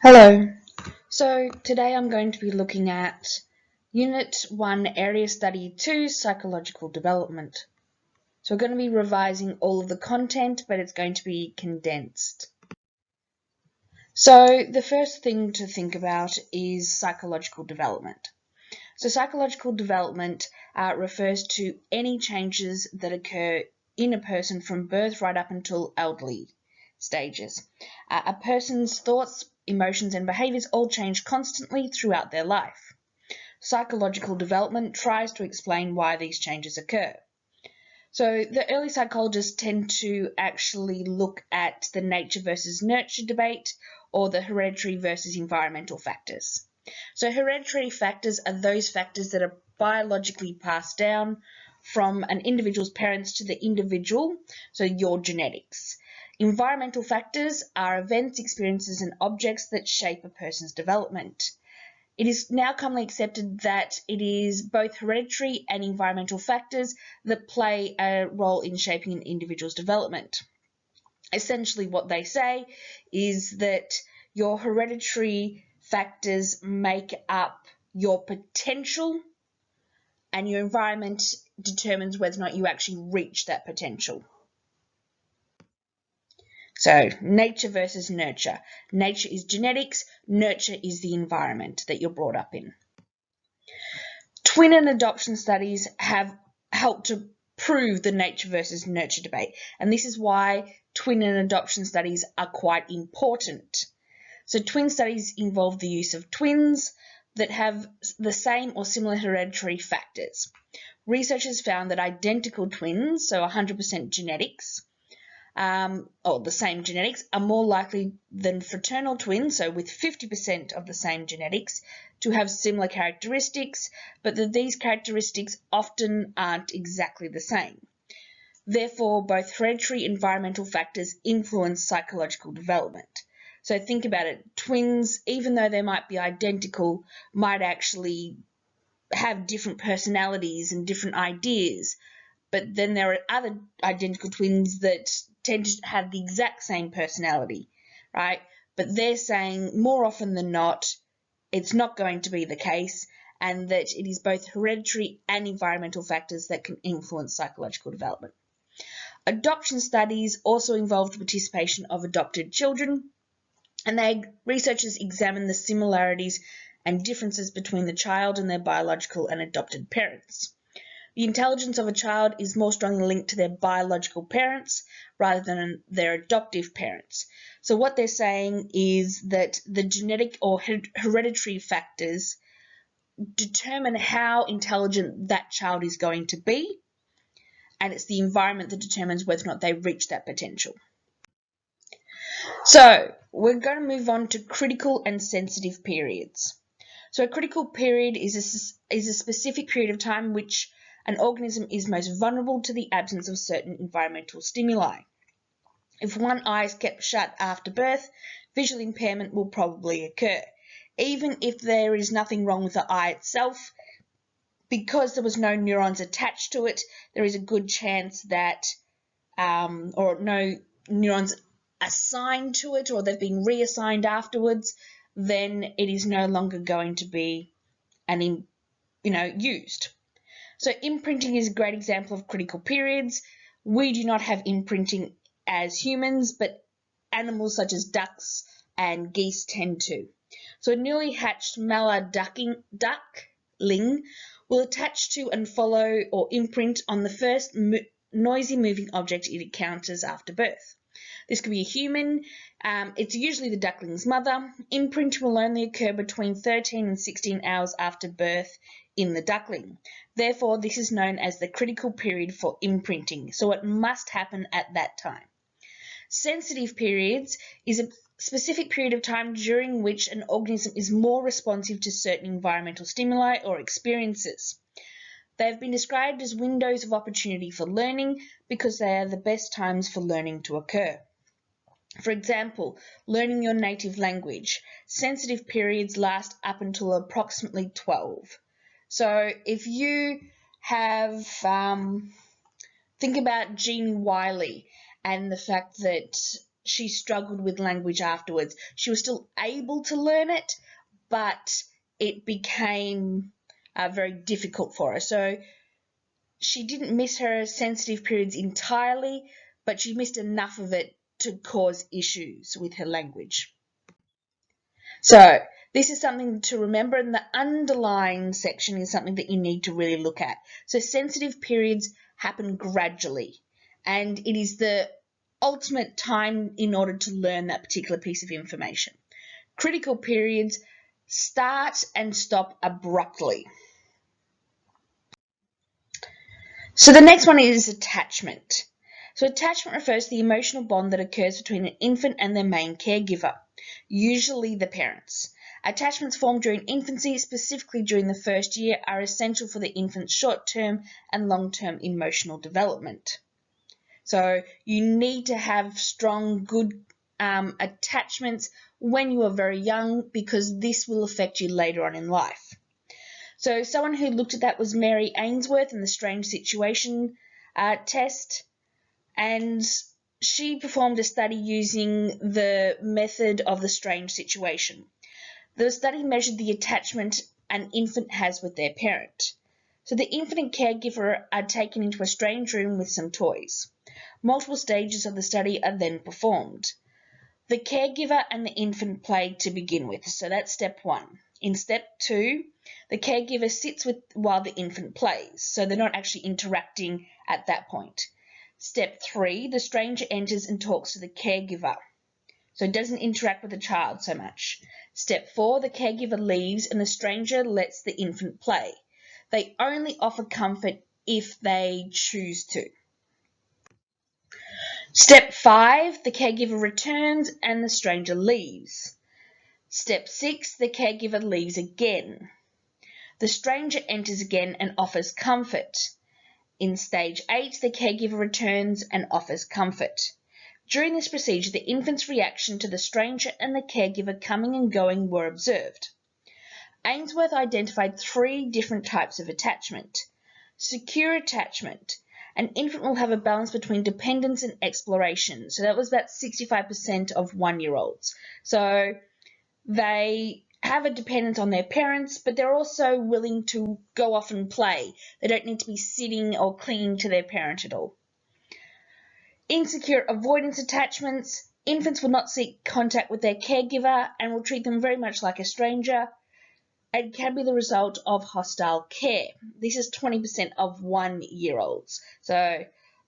Hello. So today I'm going to be looking at Unit 1, Area Study 2, Psychological Development. So we're going to be revising all of the content, but it's going to be condensed. So the first thing to think about is psychological development. So psychological development refers to any changes that occur in a person from birth right up until elderly stages. A person's thoughts, emotions and behaviours all change constantly throughout their life. Psychological development tries to explain why these changes occur. So the early psychologists tend to actually look at the nature versus nurture debate, or the hereditary versus environmental factors. So hereditary factors are those factors that are biologically passed down from an individual's parents to the individual, so your genetics. Environmental factors are events, experiences, and objects that shape a person's development. It is now commonly accepted that it is both hereditary and environmental factors that play a role in shaping an individual's development. Essentially, what they say is that your hereditary factors make up your potential, and your environment determines whether or not you actually reach that potential. So, nature versus nurture. Nature is genetics, nurture is the environment that you're brought up in. Twin and adoption studies have helped to prove the nature versus nurture debate, and this is why twin and adoption studies are quite important. So twin studies involve the use of twins that have the same or similar hereditary factors. Researchers found that identical twins, so 100% genetics, or the same genetics, are more likely than fraternal twins, so with 50% of the same genetics, to have similar characteristics, but that these characteristics often aren't exactly the same. Therefore, both hereditary and environmental factors influence psychological development. So think about it, twins, even though they might be identical, might actually have different personalities and different ideas, but then there are other identical twins that tend to have the exact same personality, right? But they're saying more often than not, it's not going to be the case, and that it is both hereditary and environmental factors that can influence psychological development. Adoption studies also involved participation of adopted children, and researchers examined the similarities and differences between the child and their biological and adopted parents. The intelligence of a child is more strongly linked to their biological parents rather than their adoptive parents. So what they're saying is that the genetic or hereditary factors determine how intelligent that child is going to be, and it's the environment that determines whether or not they reach that potential. So we're going to move on to critical and sensitive periods. So a critical period is a specific period of time in which an organism is most vulnerable to the absence of certain environmental stimuli. If one eye is kept shut after birth, visual impairment will probably occur. Even if there is nothing wrong with the eye itself, because there was no neurons attached to it, there is a good chance that, or no neurons assigned to it, or they've been reassigned afterwards, then it is no longer going to be used. So imprinting is a great example of critical periods. We do not have imprinting as humans, but animals such as ducks and geese tend to. So a newly hatched mallard duckling will attach to and follow or imprint on the first noisy moving object it encounters after birth. This could be a human. It's usually the duckling's mother. Imprinting will only occur between 13 and 16 hours after birth in the duckling. Therefore, this is known as the critical period for imprinting, so it must happen at that time. Sensitive periods is a specific period of time during which an organism is more responsive to certain environmental stimuli or experiences. They have been described as windows of opportunity for learning because they are the best times for learning to occur. For example, learning your native language. Sensitive periods last up until approximately 12. So if you have, think about Gene Wiley and the fact that she struggled with language afterwards. She was still able to learn it, but it became very difficult for her. So she didn't miss her sensitive periods entirely, but she missed enough of it to cause issues with her language. So this is something to remember, and the underlying section is something that you need to really look at. So sensitive periods happen gradually, and it is the ultimate time in order to learn that particular piece of information. Critical periods start and stop abruptly. So the next one is attachment. So attachment refers to the emotional bond that occurs between an infant and their main caregiver, usually the parents. Attachments formed during infancy, specifically during the first year, are essential for the infant's short-term and long-term emotional development. So you need to have strong, good attachments when you are very young, because this will affect you later on in life. So someone who looked at that was Mary Ainsworth in the Strange Situation test, and she performed a study using the method of the strange situation. The study measured the attachment an infant has with their parent. So the infant and caregiver are taken into a strange room with some toys. Multiple stages of the study are then performed. The caregiver and the infant play to begin with, so that's step 1. In step 2, the caregiver sits while the infant plays, so they're not actually interacting at that point. Step 3, the stranger enters and talks to the caregiver, so it doesn't interact with the child so much. Step 4, the caregiver leaves and the stranger lets the infant play. They only offer comfort if they choose to. Step 5, the caregiver returns and the stranger leaves. Step 6, the caregiver leaves again. The stranger enters again and offers comfort. In stage 8, the caregiver returns and offers comfort. During this procedure, the infant's reaction to the stranger and the caregiver coming and going were observed. Ainsworth identified 3 different types of attachment. Secure attachment. An infant will have a balance between dependence and exploration. So that was about 65% of 1-year-olds. So they have a dependence on their parents, but they're also willing to go off and play. They don't need to be sitting or clinging to their parent at all. Insecure avoidance attachments. Infants will not seek contact with their caregiver and will treat them very much like a stranger. It can be the result of hostile care. This is 20% of 1-year-olds. So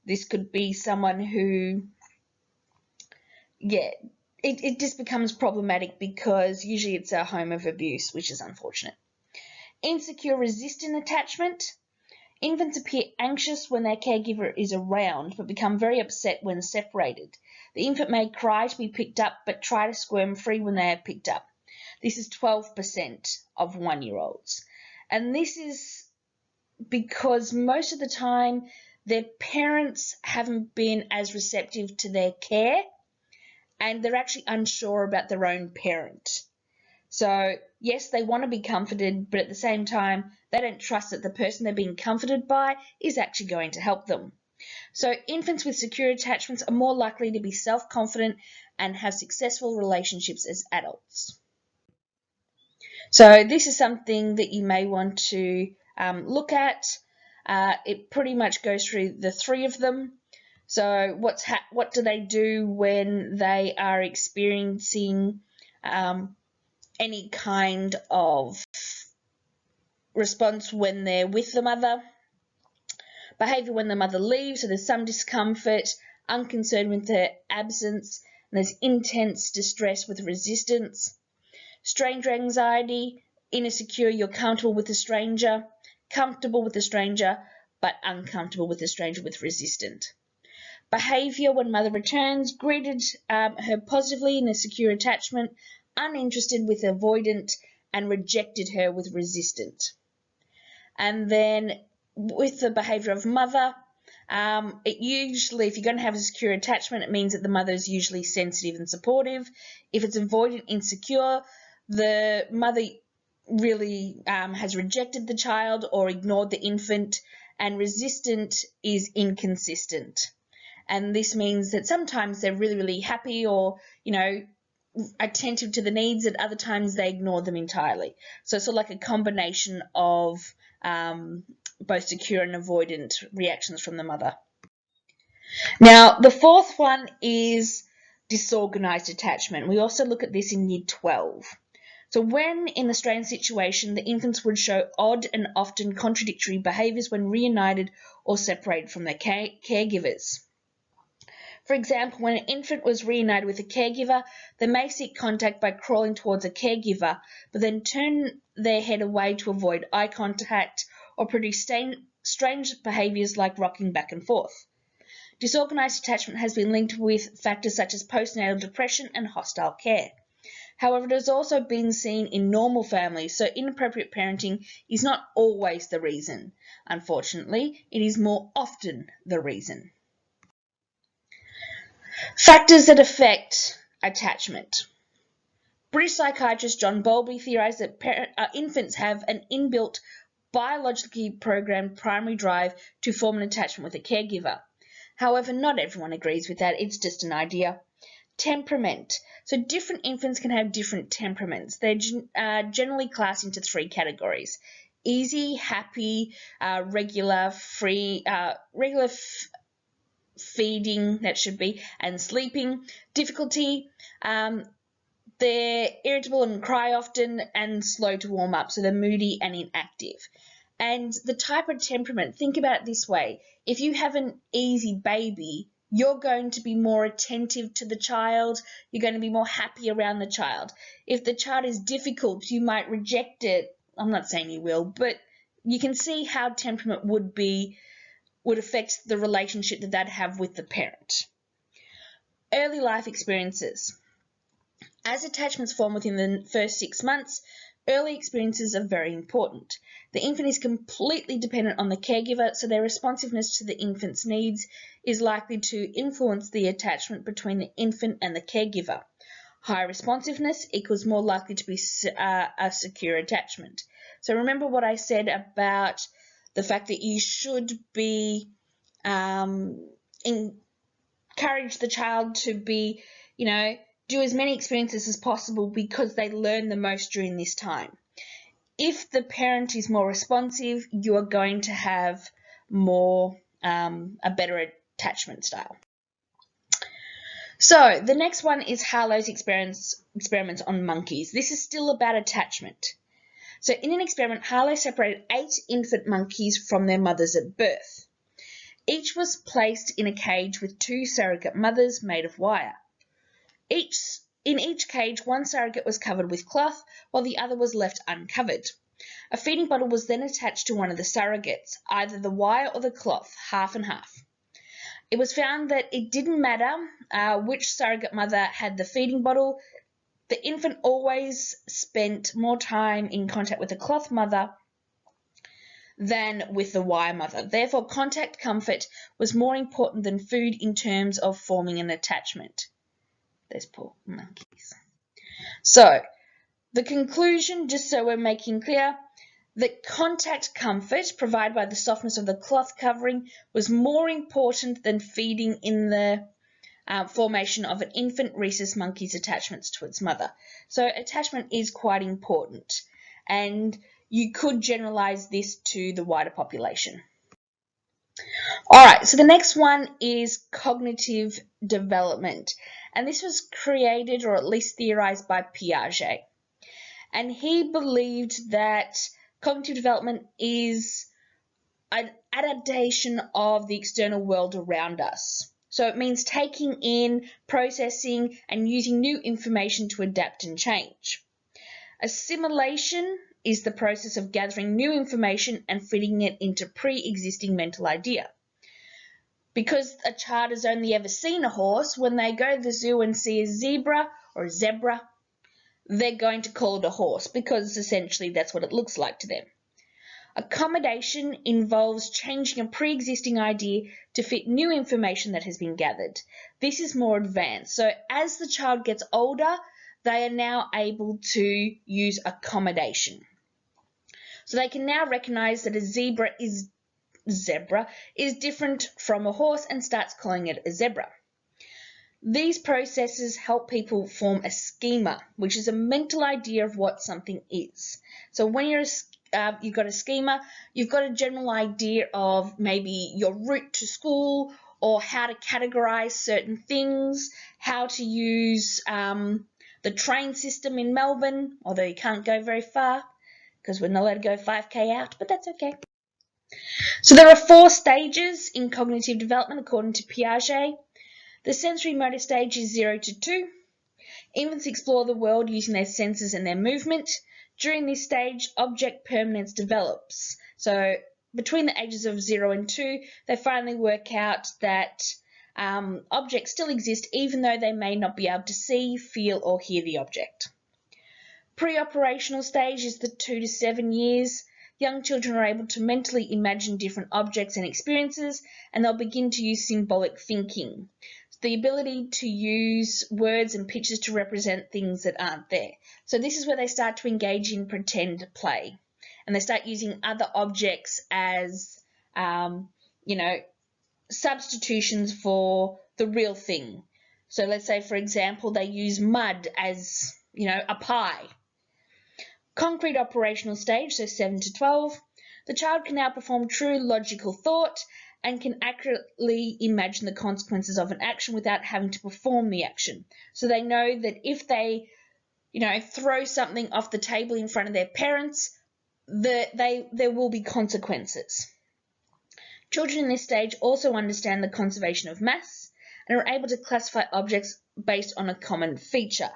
this could be someone who, it just becomes problematic because usually it's a home of abuse, which is unfortunate. Insecure resistant attachment. Infants appear anxious when their caregiver is around, but become very upset when separated. The infant may cry to be picked up, but try to squirm free when they are picked up. This is 12% of 1-year-olds. And this is because most of the time their parents haven't been as receptive to their care, and they're actually unsure about their own parent. So yes, they want to be comforted, but at the same time, they don't trust that the person they're being comforted by is actually going to help them. So infants with secure attachments are more likely to be self-confident and have successful relationships as adults. So this is something that you may want to look at. It pretty much goes through the 3 of them. So what do they do when they are experiencing any kind of response when they're with the mother? Behaviour when the mother leaves, so there's some discomfort, unconcerned with her absence, and there's intense distress with resistance. Stranger anxiety, inner secure, you're comfortable with the stranger, comfortable with the stranger, but uncomfortable with the stranger with resistant. Behaviour when mother returns, greeted her positively in a secure attachment, uninterested with avoidant, and rejected her with resistant. And then with the behaviour of mother, it usually, if you're going to have a secure attachment, it means that the mother is usually sensitive and supportive. If it's avoidant, insecure, the mother really has rejected the child or ignored the infant, and resistant is inconsistent. And this means that sometimes they're really, really happy or, attentive to the needs, and other times they ignore them entirely. So it's sort of like a combination of both secure and avoidant reactions from the mother. Now, the fourth one is disorganized attachment. We also look at this in Year 12. So when in the strained situation, the infants would show odd and often contradictory behaviours when reunited or separated from their caregivers. For example, when an infant was reunited with a caregiver, they may seek contact by crawling towards a caregiver, but then turn their head away to avoid eye contact or produce strange behaviours like rocking back and forth. Disorganized attachment has been linked with factors such as postnatal depression and hostile care. However, it has also been seen in normal families, so inappropriate parenting is not always the reason. Unfortunately, it is more often the reason. Factors that affect attachment. British psychiatrist John Bowlby theorised that infants have an inbuilt, biologically programmed primary drive to form an attachment with a caregiver. However, not everyone agrees with that. It's just an idea. Temperament. So different infants can have different temperaments. They're generally classed into 3 categories: easy, happy, regular, feeding, that should be, and sleeping. Difficulty, they're irritable and cry often and slow to warm up, so they're moody and inactive. And the type of temperament, think about it this way: if you have an easy baby, you're going to be more attentive to the child, you're going to be more happy around the child. If the child is difficult, you might reject it. I'm not saying you will, but you can see how temperament would affect the relationship that they'd have with the parent. Early life experiences. As attachments form within the first 6 months, early experiences are very important. The infant is completely dependent on the caregiver, so their responsiveness to the infant's needs is likely to influence the attachment between the infant and the caregiver. High responsiveness equals more likely to be a secure attachment. So remember what I said about the fact that you should be encourage the child to be, do as many experiences as possible because they learn the most during this time. If the parent is more responsive, you are going to have a better attachment style. So the next one is Harlow's experiments on monkeys. This is still about attachment. So in an experiment, Harlow separated 8 infant monkeys from their mothers at birth. Each was placed in a cage with 2 surrogate mothers made of wire. In each cage, one surrogate was covered with cloth, while the other was left uncovered. A feeding bottle was then attached to one of the surrogates, either the wire or the cloth, half and half. It was found that it didn't matter which surrogate mother had the feeding bottle. The infant always spent more time in contact with the cloth mother than with the wire mother. Therefore, contact comfort was more important than food in terms of forming an attachment. Those poor monkeys. So, the conclusion, just so we're making clear, that contact comfort provided by the softness of the cloth covering was more important than feeding in the formation of an infant rhesus monkey's attachments to its mother. So attachment is quite important, and you could generalize this to the wider population. Alright, so the next one is cognitive development, and this was created or at least theorized by Piaget. And he believed that cognitive development is an adaptation of the external world around us. So it means taking in, processing, and using new information to adapt and change. Assimilation is the process of gathering new information and fitting it into pre-existing mental idea. Because a child has only ever seen a horse, when they go to the zoo and see a zebra or a zebra, they're going to call it a horse because essentially that's what it looks like to them. Accommodation involves changing a pre-existing idea to fit new information that has been gathered. This is more advanced. So as the child gets older, they are now able to use accommodation. So they can now recognize that a zebra is zebra is different from a horse and starts calling it a zebra. These processes help people form a schema, which is a mental idea of what something is. So when you've got a schema, you've got a general idea of maybe your route to school or how to categorize certain things, how to use the train system in Melbourne, although you can't go very far because we're not allowed to go 5k out, but that's okay. So there are 4 stages in cognitive development according to Piaget. The sensory motor stage is 0 to 2. Infants explore the world using their senses and their movement. During this stage, object permanence develops. So between the ages of 0 and 2, they finally work out that objects still exist even though they may not be able to see, feel, or hear the object. Pre-operational stage is the 2 to 7 years. Young children are able to mentally imagine different objects and experiences, and they'll begin to use symbolic thinking. The ability to use words and pictures to represent things that aren't there. So this is where they start to engage in pretend play, and they start using other objects as, substitutions for the real thing. So let's say, for example, they use mud as, a pie. Concrete operational stage, so 7 to 12. The child can now perform true logical thought and can accurately imagine the consequences of an action without having to perform the action. So they know that if they, throw something off the table in front of their parents, there will be consequences. Children in this stage also understand the conservation of mass and are able to classify objects based on a common feature.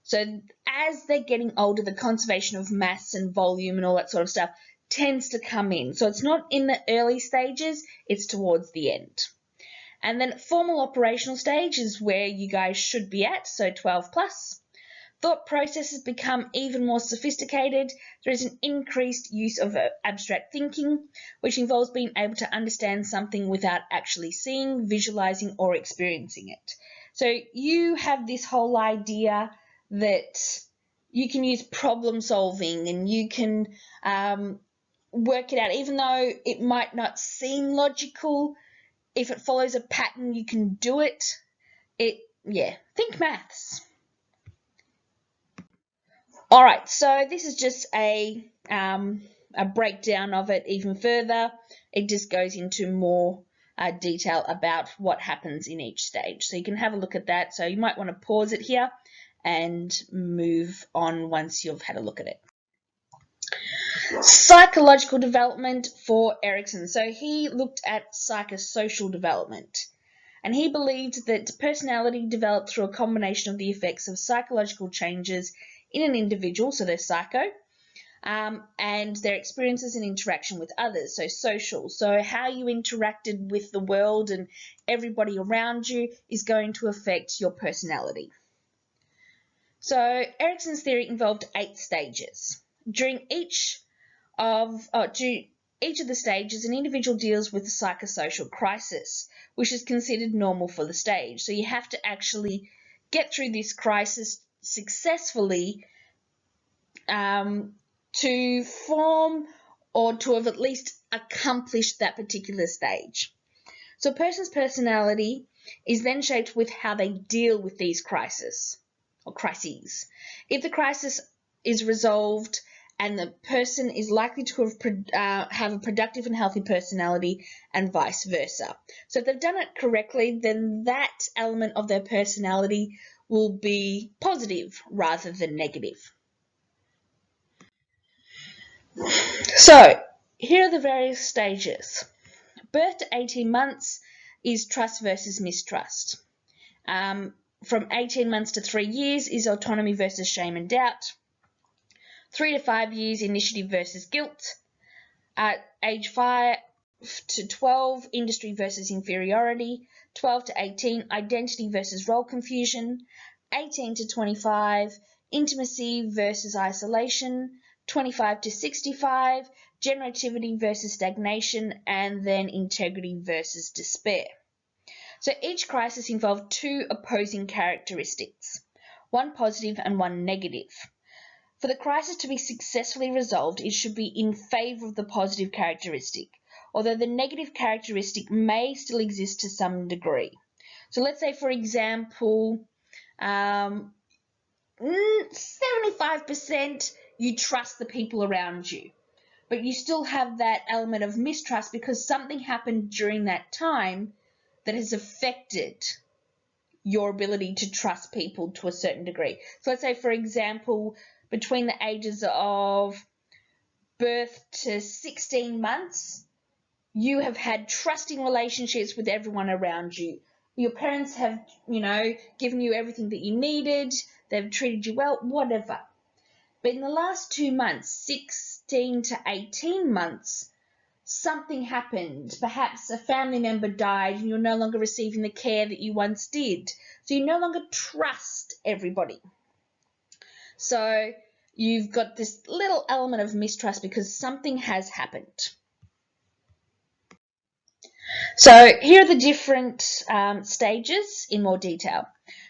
So as they're getting older, the conservation of mass and volume and all that sort of stuff tends to come in. So it's not in the early stages, it's towards the end. And then formal operational stage is where you guys should be at, so 12 plus. Thought processes become even more sophisticated. There is an increased use of abstract thinking, which involves being able to understand something without actually seeing, visualizing, or experiencing it. So you have this whole idea that you can use problem solving and you can work it out, even though it might not seem logical. If it follows a pattern, you can do it. Think maths. All right, so this is just a breakdown of it even further. It just goes into more detail about what happens in each stage. So you can have a look at that. So you might want to pause it here and move on once you've had a look at it. Psychological development for Erikson. So he looked at psychosocial development, and he believed that personality developed through a combination of the effects of psychological changes in an individual, so they're psycho, and their experiences and interaction with others, so social. So how you interacted with the world and everybody around you is going to affect your personality. So Erikson's theory involved 8 stages. During each of the stages, an individual deals with a psychosocial crisis, which is considered normal for the stage. So you have to actually get through this crisis successfully to form or to have at least accomplished that particular stage. So a person's personality is then shaped with how they deal with these crises. If the crisis is resolved and the person is likely to have a productive and healthy personality, and vice versa. So if they've done it correctly, then that element of their personality will be positive rather than negative. So here are the various stages. Birth to 18 months is trust versus mistrust. From 18 months to 3 years is autonomy versus shame and doubt. 3 to 5 years, initiative versus guilt. At age 5 to 12, industry versus inferiority. 12 to 18, identity versus role confusion. 18 to 25, intimacy versus isolation. 25 to 65, generativity versus stagnation, and then integrity versus despair. So each crisis involved 2 opposing characteristics, one positive and one negative. For the crisis to be successfully resolved, it should be in favour of the positive characteristic. although the negative characteristic may still exist to some degree. So let's say, for example, 75% you trust the people around you, but you still have that element of mistrust because something happened during that time that has affected your ability to trust people to a certain degree. So let's say, for example, between the ages of birth to 16 months, you have had trusting relationships with everyone around you. Your parents have, given you everything that you needed. They've treated you well, whatever. But in the last 2 months, 16 to 18 months, something happened. Perhaps a family member died and you're no longer receiving the care that you once did. So you no longer trust everybody. So you've got this little element of mistrust because something has happened. So here are the different stages in more detail.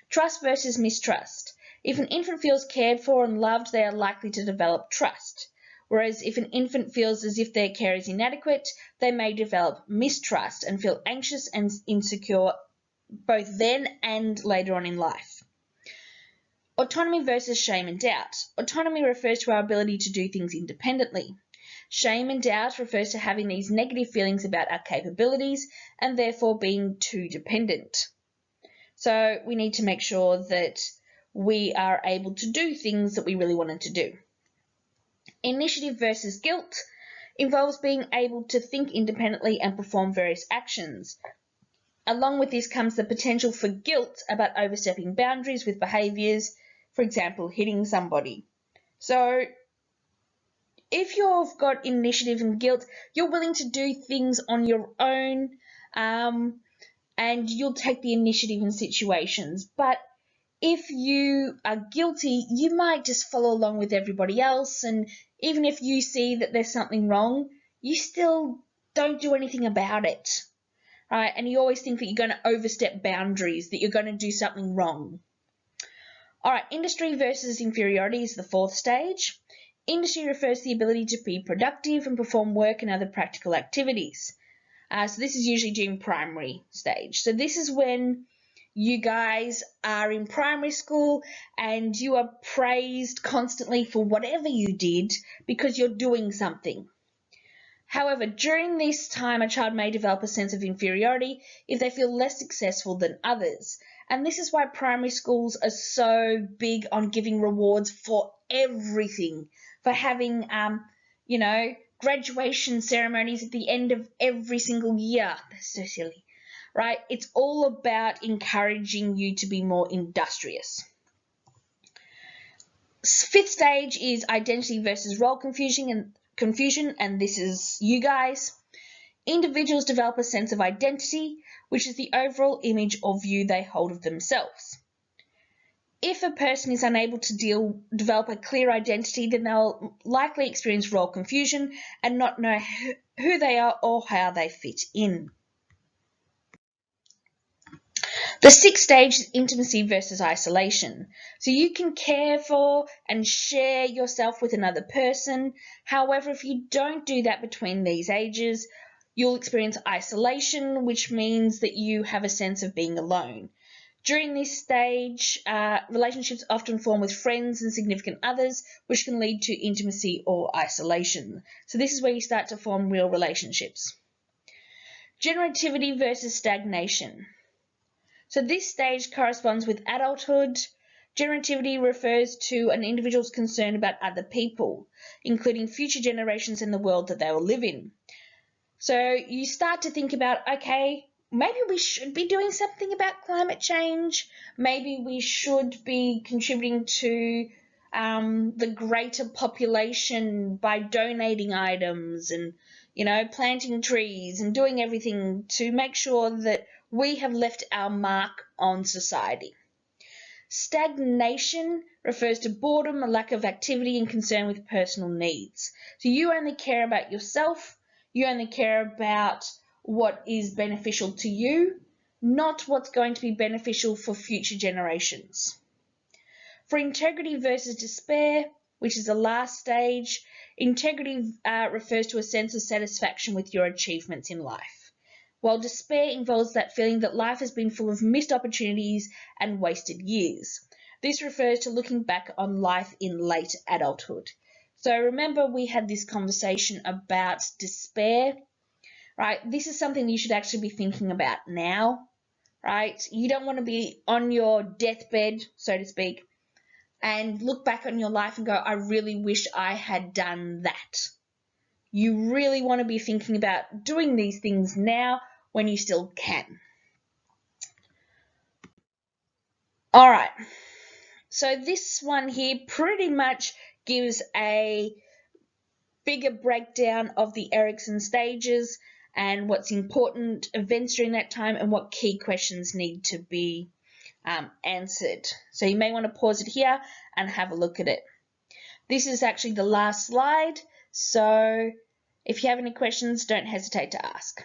Trust versus mistrust. If an infant feels cared for and loved, they are likely to develop trust. Whereas if an infant feels as if their care is inadequate, they may develop mistrust and feel anxious and insecure both then and later on in life. Autonomy versus shame and doubt. Autonomy refers to our ability to do things independently. Shame and doubt refers to having these negative feelings about our capabilities and therefore being too dependent. So we need to make sure that we are able to do things that we really wanted to do. Initiative versus guilt involves being able to think independently and perform various actions. Along with this comes the potential for guilt about overstepping boundaries with behaviours, for example, hitting somebody. So if you've got initiative and guilt, you're willing to do things on your own, and you'll take the initiative in situations. But if you are guilty, you might just follow along with everybody else, and even if you see that there's something wrong, you still don't do anything about it, right? And you always think that you're going to overstep boundaries, that you're going to do something wrong. All right, industry versus inferiority is the fourth stage. Industry refers to the ability to be productive and perform work and other practical activities. So this is usually during primary stage. So this is when you guys are in primary school and you are praised constantly for whatever you did because you're doing something. However, during this time, a child may develop a sense of inferiority if they feel less successful than others. And this is why primary schools are so big on giving rewards for everything, for having, graduation ceremonies at the end of every single year. That's so silly, right? It's all about encouraging you to be more industrious. Fifth stage is identity versus role confusion, and this is you guys. Individuals develop a sense of identity, which is the overall image or view they hold of themselves. If a person is unable to develop a clear identity, then they'll likely experience role confusion and not know who they are or how they fit in. The sixth stage is intimacy versus isolation. So you can care for and share yourself with another person. However, if you don't do that between these ages, you'll experience isolation, which means that you have a sense of being alone. During this stage, relationships often form with friends and significant others, which can lead to intimacy or isolation. So this is where you start to form real relationships. Generativity versus stagnation. So this stage corresponds with adulthood. Generativity refers to an individual's concern about other people, including future generations and the world that they will live in. So you start to think about, okay, maybe we should be doing something about climate change. Maybe we should be contributing to the greater population by donating items and, planting trees and doing everything to make sure that we have left our mark on society. Stagnation refers to boredom, a lack of activity, and concern with personal needs. So you only care about yourself. You only care about what is beneficial to you, not what's going to be beneficial for future generations. For integrity versus despair, which is the last stage. Integrity refers to a sense of satisfaction with your achievements in life, while despair involves that feeling that life has been full of missed opportunities and wasted years. This refers to looking back on life in late adulthood. So remember, we had this conversation about despair, right? This is something you should actually be thinking about now, right? You don't want to be on your deathbed, so to speak, and look back on your life and go, I really wish I had done that. You really want to be thinking about doing these things now when you still can. All right. So this one here pretty much gives a bigger breakdown of the Erikson stages and what's important events during that time and what key questions need to be answered. So you may want to pause it here and have a look at it. This is actually the last slide, so if you have any questions, don't hesitate to ask.